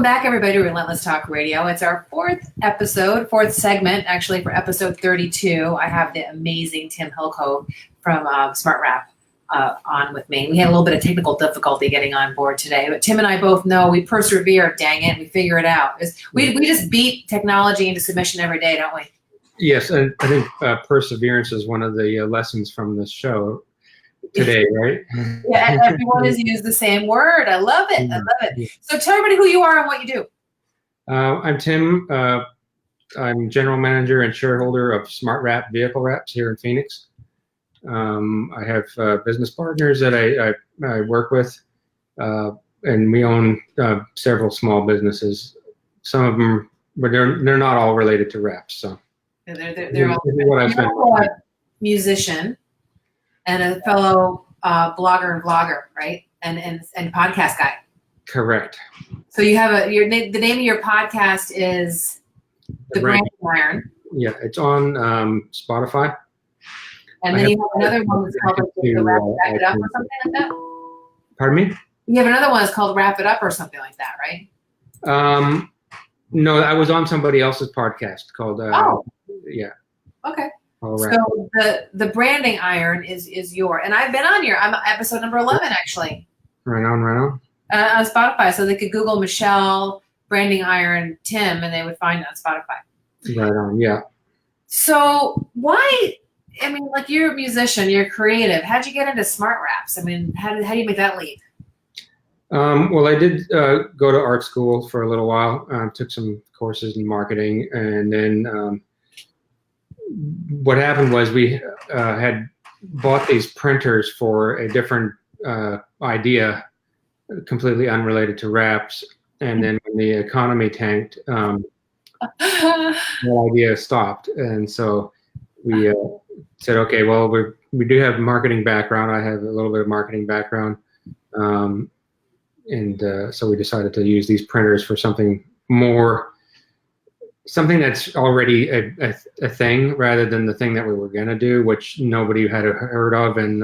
Back, everybody, to Relentless Talk Radio. It's our fourth segment, actually, for episode 32. I have the amazing Tim Hilcove from SmartWrap on with me. We had a little bit of technical difficulty getting on board today, but Tim and I both know we persevere, dang it, we figure it out. We just beat technology into submission every day, don't we? Yes, and I think perseverance is one of the lessons from this show today, right? Yeah, and everyone has used the same word. I love it. I love it. So tell everybody who you are and what you do. I'm Tim. I'm general manager and shareholder of SmartWrap vehicle wraps here in Phoenix. I have business partners that I work with, and we own several small businesses. Some of them, but they're not all related to wraps. So they're all a musician and a fellow blogger and vlogger, right? And podcast guy. Correct. So you have the name of your podcast is The Branding Iron. Yeah, it's on Spotify. And then you have another one that's called Wrap It Up or something like that? Pardon me? You have another one that's called Wrap It Up or something like that, right? No, I was on somebody else's podcast called yeah. Okay. So the Branding Iron is your, and I've been on your, I'm episode number 11 actually. Right on. On Spotify, so they could Google Michelle Branding Iron Tim, and they would find it on Spotify. Right on, yeah. So why? I mean, like, you're a musician, you're creative. How'd you get into smart wraps? I mean, how do you make that leap? Well, I did go to art school for a little while. Took some courses in marketing, and then what happened was we had bought these printers for a different idea, completely unrelated to wraps. And then when the economy tanked, the idea stopped. And so we said, okay, well, we do have marketing background. I have a little bit of marketing background. So we decided to use these printers for something that's already a thing, rather than the thing that we were going to do, which nobody had heard of, and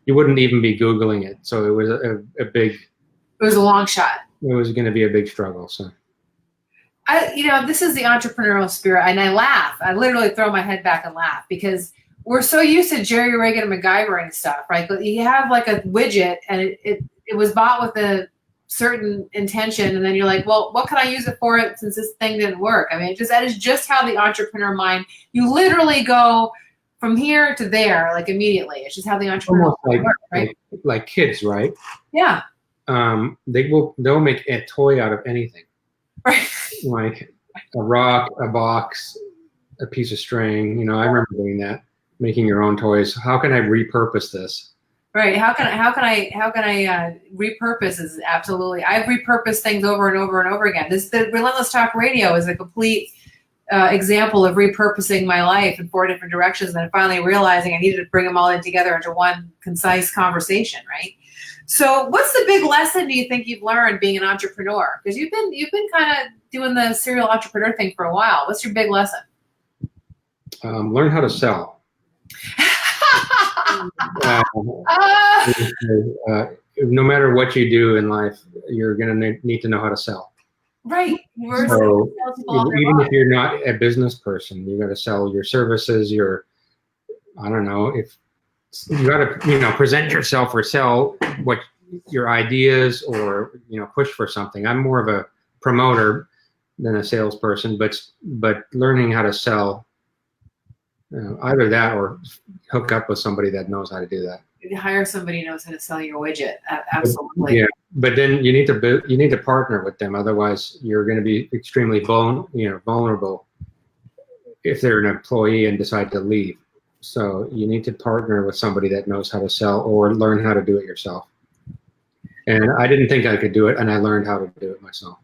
you wouldn't even be Googling it. So it was a big. It was a long shot. It was going to be a big struggle. So. This is the entrepreneurial spirit, and I laugh. I literally throw my head back and laugh, because we're so used to jerry rigging and MacGyvering stuff, right? But you have like a widget, and it was bought with a certain intention, and then you're like, well, what can I use it for since this thing didn't work? I mean, that is just how the entrepreneur mind, you literally go from here to there, like, immediately. It's just how the entrepreneur mind works, right? Like kids, right? Yeah. They'll make a toy out of anything. Right. Like a rock, a box, a piece of string. I remember doing that, making your own toys. How can I repurpose this? Right. How can I repurpose is absolutely. I've repurposed things over and over and over again. The Relentless Talk Radio is a complete example of repurposing my life in 4 different directions, and then finally realizing I needed to bring them all in together into one concise conversation. Right. So, what's the big lesson do you think you've learned being an entrepreneur? Because you've been kind of doing the serial entrepreneur thing for a while. What's your big lesson? Learn how to sell. No matter what you do in life, you're going to need to know how to sell. Right. So even if you're not a business person, you got to sell your services. If you got to, present yourself or sell what your ideas, or push for something. I'm more of a promoter than a salesperson, but learning how to sell. Either that or hook up with somebody that knows how to do that. You hire somebody who knows how to sell your widget. Absolutely. Yeah, but then you need to partner with them. Otherwise, you're going to be extremely vulnerable if they're an employee and decide to leave. So you need to partner with somebody that knows how to sell, or learn how to do it yourself. And I didn't think I could do it, and I learned how to do it myself.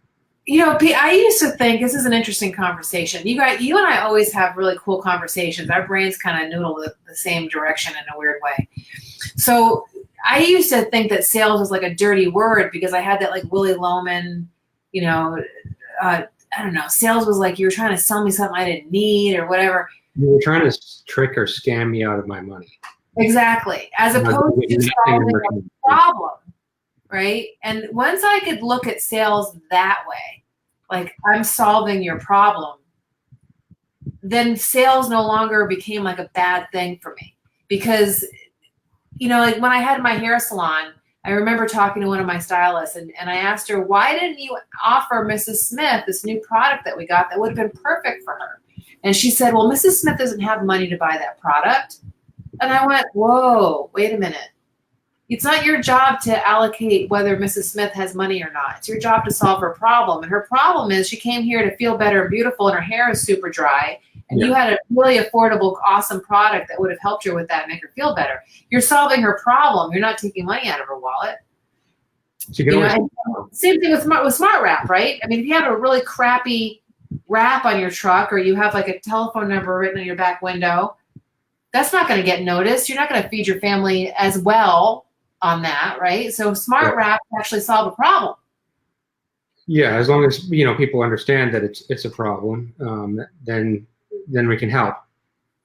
I used to think, this is an interesting conversation. You and I always have really cool conversations. Our brains kind of noodle the same direction in a weird way. So I used to think that sales was like a dirty word, because I had that like Willy Loman, I don't know, sales was like you were trying to sell me something I didn't need or whatever. You were trying to trick or scam me out of my money. Exactly. As opposed to solving a problem. right? And once I could look at sales that way, like I'm solving your problem, then sales no longer became like a bad thing for me. Because, like when I had my hair salon, I remember talking to one of my stylists and I asked her, why didn't you offer Mrs. Smith this new product that we got that would have been perfect for her? And she said, well, Mrs. Smith doesn't have money to buy that product. And I went, whoa, wait a minute. It's not your job to allocate whether Mrs. Smith has money or not. It's your job to solve her problem. And her problem is she came here to feel better and beautiful and her hair is super dry. And you had a really affordable, awesome product that would have helped her with that and make her feel better. You're solving her problem. You're not taking money out of her wallet. Same thing with SmartWrap, right? I mean, if you have a really crappy wrap on your truck or you have like a telephone number written on your back window, that's not going to get noticed. You're not going to feed your family as well on that, right? So SmartWrap actually solve a problem. Yeah, as long as people understand that it's a problem, then we can help,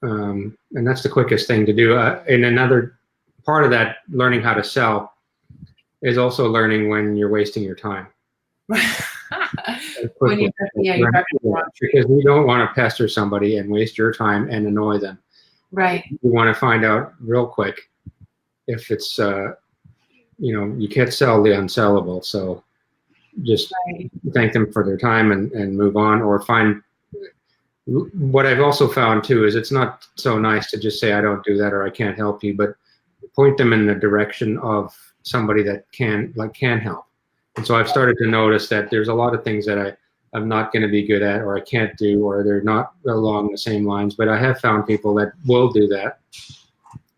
and that's the quickest thing to do. And another part of that, learning how to sell, is also learning when you're wasting your time. Because you don't want to pester somebody and waste your time and annoy them. Right. You want to find out real quick if it's you can't sell the unsellable. So just thank them for their time and move on, or find. What I've also found too is it's not so nice to just say I don't do that or I can't help you, but point them in the direction of somebody that can help. And so I've started to notice that there's a lot of things that I'm not going to be good at, or I can't do, or they're not along the same lines, but I have found people that will do that.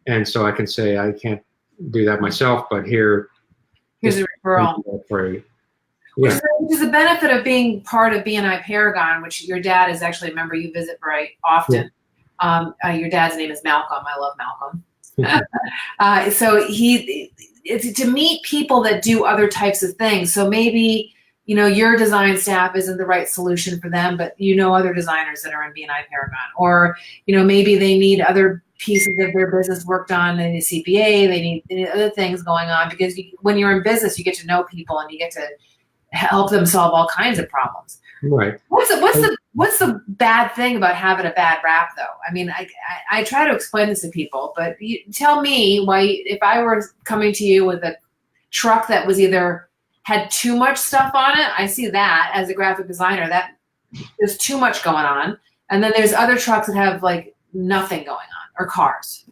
And so I can say I can't do that myself, but here's a referral for you. Which is the benefit of being part of BNI Paragon, which your dad is actually a member you visit very often. Yeah. Your dad's name is Malcolm. I love Malcolm. So it's to meet people that do other types of things. So maybe, your design staff isn't the right solution for them, but other designers that are in BNI Paragon. Or, maybe they need other pieces of their business worked on. They need CPA, they need other things going on, because when you're in business, you get to know people and you get to help them solve all kinds of problems. Right. What's the bad thing about having a bad wrap, though? I mean, I try to explain this to people, but you tell me why, if I were coming to you with a truck that was either had too much stuff on it, I see that as a graphic designer, that there's too much going on. And then there's other trucks that have like nothing going on, or cars.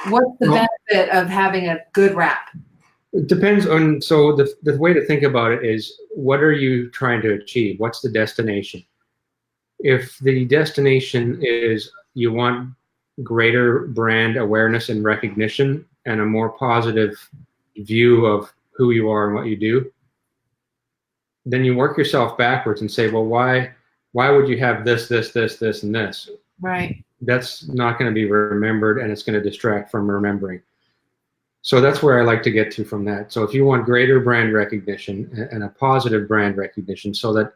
What's the benefit of having a good wrap? It depends on, so the way to think about it is, what are you trying to achieve? What's the destination? If the destination is you want greater brand awareness and recognition and a more positive view of who you are and what you do, then you work yourself backwards and say, well, why would you have this, and this? Right. That's not going to be remembered, and it's going to distract from remembering. So that's where I like to get to from that. So if you want greater brand recognition and a positive brand recognition, so that,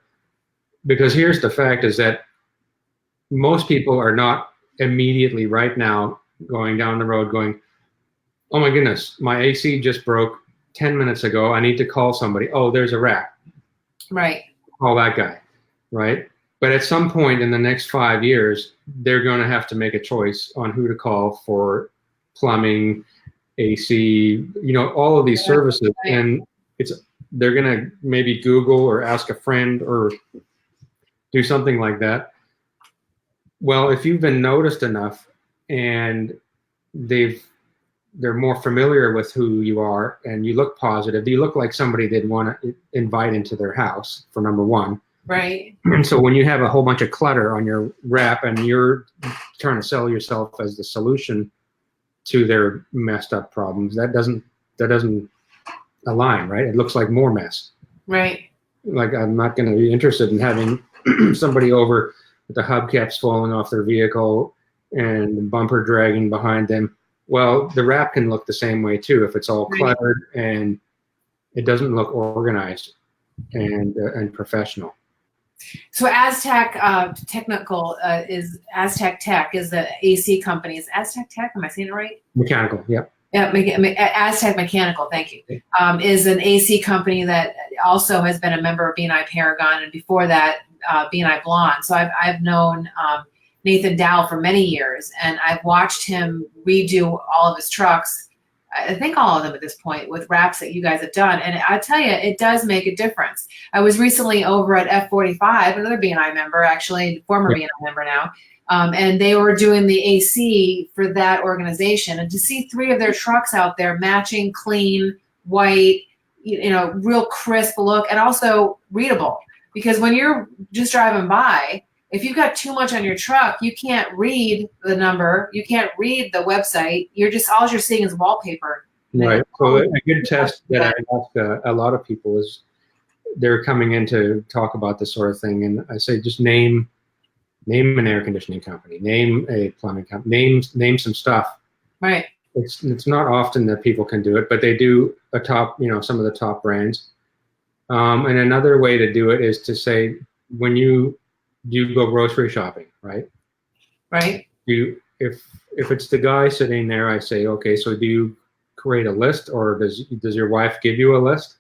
because here's the fact is that most people are not immediately right now going down the road going, oh my goodness, my AC just broke 10 minutes ago. I need to call somebody. Oh, there's a wrap. Right. Call that guy. Right. But at some point in the next 5 years, they're going to have to make a choice on who to call for plumbing, AC, all of these services, and they're gonna maybe Google or ask a friend or do something like that. Well, if you've been noticed enough and they're more familiar with who you are and you look positive, you look like somebody they'd want to invite into their house, for number one. Right. And so when you have a whole bunch of clutter on your wrap and you're trying to sell yourself as the solution to their messed up problems, that doesn't align, right? It looks like more mess. Right. Like, I'm not going to be interested in having somebody over with the hubcaps falling off their vehicle and the bumper dragging behind them. Well, the wrap can look the same way too if it's all cluttered and it doesn't look organized and professional. So Aztec Technical is Aztec Tech is the AC company. Is Aztec Tech? Am I saying it right? Mechanical, yep. Yeah, Aztec Mechanical, thank you, is an AC company that also has been a member of B&I Paragon, and before that, B&I Blonde. So I've known Nathan Dow for many years, and I've watched him redo all of his trucks, I think all of them at this point, with wraps that you guys have done. And I tell you, it does make a difference. I was recently over at F45, another B&I member, actually, former B&I member now, and they were doing the AC for that organization. And to see 3 of their trucks out there matching, clean, white, real crisp look, and also readable. Because when you're just driving by, if you've got too much on your truck, you can't read the number, you can't read the website. All you're seeing is wallpaper. Right. So a good test that I ask a lot of people is they're coming in to talk about this sort of thing, and I say just name an air conditioning company, name a plumbing company, name some stuff. Right. It's not often that people can do it, but they do some of the top brands. And another way to do it is to say, when you go grocery shopping, right? Right. If it's the guy sitting there, I say, okay, so do you create a list, or does your wife give you a list?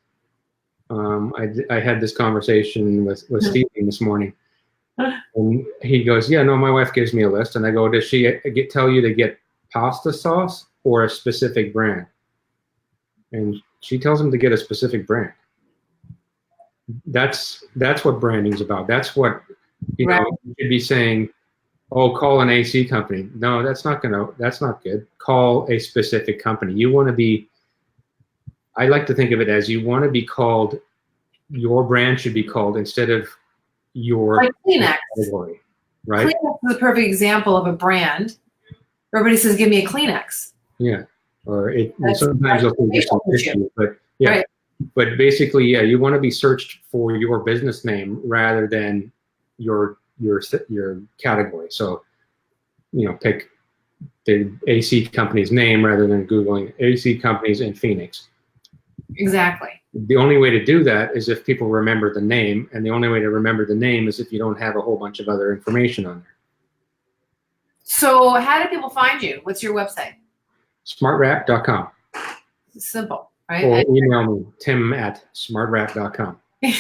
I had this conversation with Stephen this morning, and he goes, yeah, no, my wife gives me a list, and I go, does she tell you to get pasta sauce or a specific brand? And she tells him to get a specific brand. That's what branding's about. That's what you should be saying. Oh, call an AC company. No, that's not good. Call a specific company. You want to be. I like to think of it as you want to be called. Your brand should be called, instead of your Kleenex category, right? Kleenex is a perfect example of a brand. Everybody says, "Give me a Kleenex." Yeah, or sometimes they'll do some tissue, but yeah. Right. But basically, yeah, you want to be searched for your business name rather than your category. So, pick the AC company's name rather than Googling AC companies in Phoenix. Exactly. The only way to do that is if people remember the name, and the only way to remember the name is if you don't have a whole bunch of other information on there. So how do people find you? What's your website? SmartWrap.com. Simple. Right? Or email me, tim@smartwrap.com. I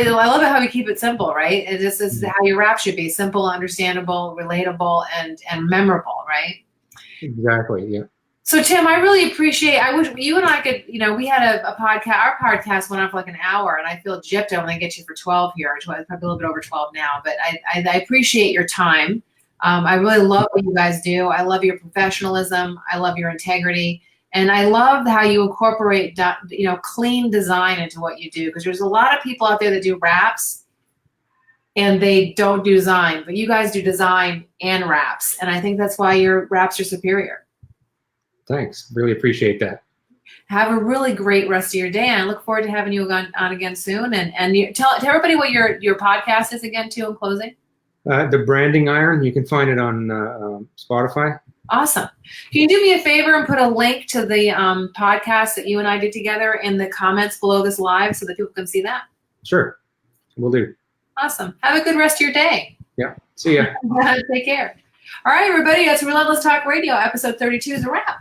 love it how we keep it simple, right? This is how your wrap should be: simple, understandable, relatable, and memorable, right? Exactly, yeah. So Tim, I really appreciate, I wish you and I could, we had a podcast, our podcast went on for like an hour, and I feel gypped. I want to get you for 12 here, probably a little bit over 12 now, but I appreciate your time. I really love what you guys do. I love your professionalism. I love your integrity. And I love how you incorporate, clean design into what you do, because there's a lot of people out there that do wraps and they don't do design, but you guys do design and wraps. And I think that's why your wraps are superior. Thanks. Really appreciate that. Have a really great rest of your day, and I look forward to having you on again soon. And tell everybody what your podcast is again, too, in closing. The Branding Iron. You can find it on Spotify. Awesome. Can you do me a favor and put a link to the podcast that you and I did together in the comments below this live so that people can see that? Sure. Will do. Awesome. Have a good rest of your day. Yeah. See ya. Take care. All right, everybody. That's Relentless Talk Radio. Episode 32 is a wrap.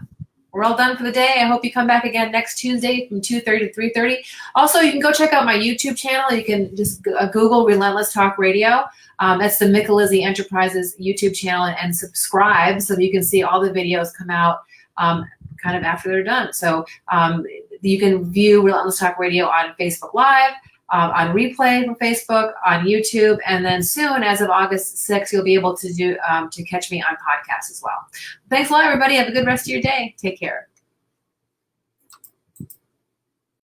We're all done for the day. I hope you come back again next Tuesday from 2:30 to 3:30. Also, you can go check out my YouTube channel. You can just Google Relentless Talk Radio. That's the Micalizzi Enterprises YouTube channel, and subscribe so that you can see all the videos come out kind of after they're done. So you can view Relentless Talk Radio on Facebook Live, on replay from Facebook, on YouTube, and then soon, as of August 6th, you'll be able to catch me on podcasts as well. Thanks a lot, everybody. Have a good rest of your day. Take care.